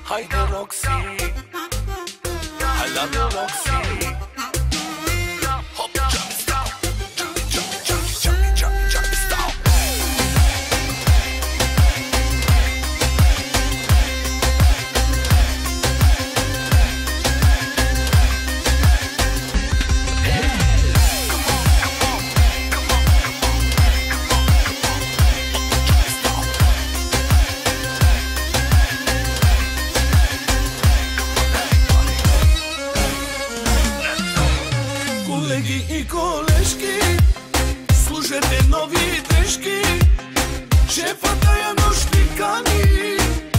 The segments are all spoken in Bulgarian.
Хайде, Рокси, I love you, Roxy. Hop, jump, stop. Jump, stop. Колеги и колежки, слушайте нови дрежки. Шефа тая нощ ни кани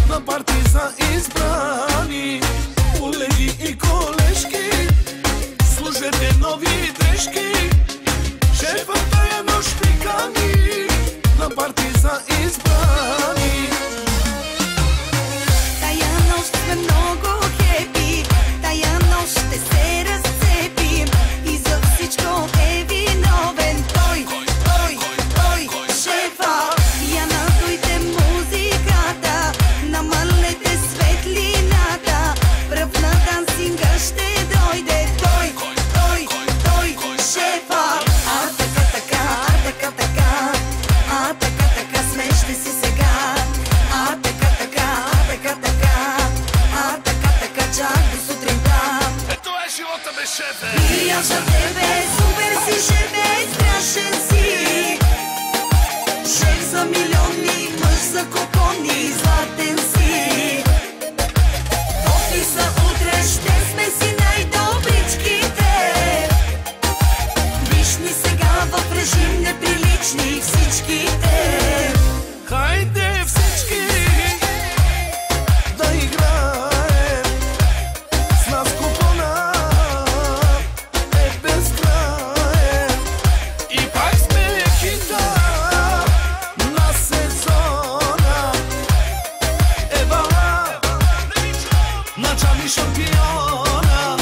на парти за избрани. Колеги и колежки, слушайте нови дрежки. Шефа тая нощ ни кани на парти за избрани. Тая нощ сме много хепи, тая нощ ще се разцепим. И за всичко е виновен той, шефа. Я надуйте музиката, намалете светлината. Пръв на дансинга ще дойде той, шефа. А така, смеште си сега. А така, чак до сутринта. Ето е живота без шефе. И аз за тебе, супер си шефе, страшен си. Шеф за милиони, мъж за кокони, златен си. В офиса утре ще сме си най-добричките. Виж ни сега в режим неприлични всичките. Хайде всички да играем с нас, купона е безкраен. И пак сме хита на сезона. Евала начали шампиона.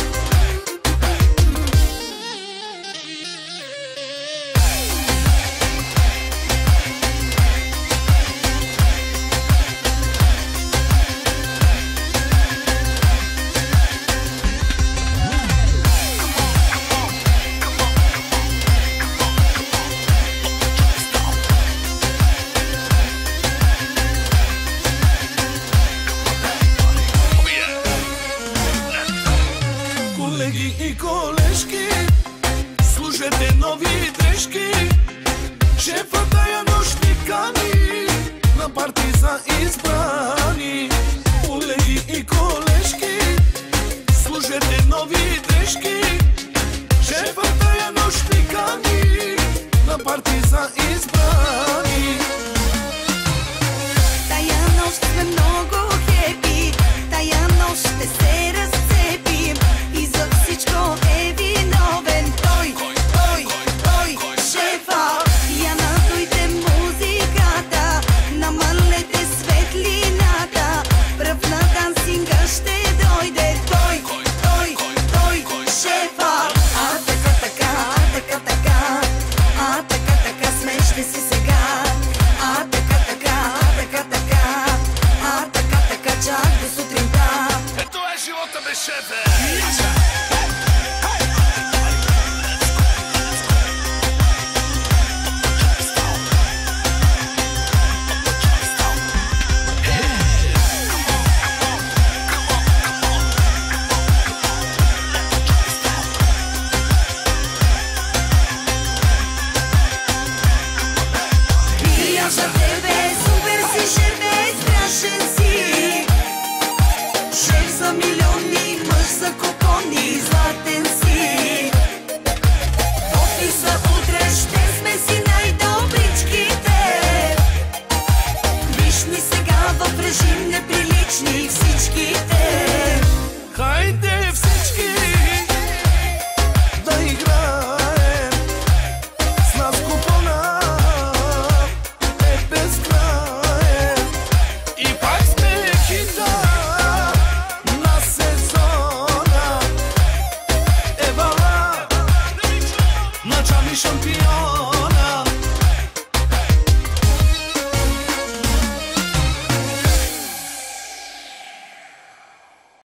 Колеги и колежки, слушайте нови дрежки. Шефа тая нощ ни кани на парти за избрани. Колеги и колежки, слушайте нови дрежки. Шефа тая нощ ни кани на парти за избрани. Тая нощ сме много хепи, тая нощ ще се разцепим. И за всичко е виновен той, шефа. Я надуйте музиката, намалете светлината. Пръв на дансинга ще дойде той, шефа. А така, смеште си сега. А така, чак до сутринта. Ето е живота без шефе. И аз за тебе, супер си шефе, страшен си. Шеф за милиони, мъж за кокони, златен си. В офиса утре ще сме си най-добричките. Виж ни сега в режим неприлични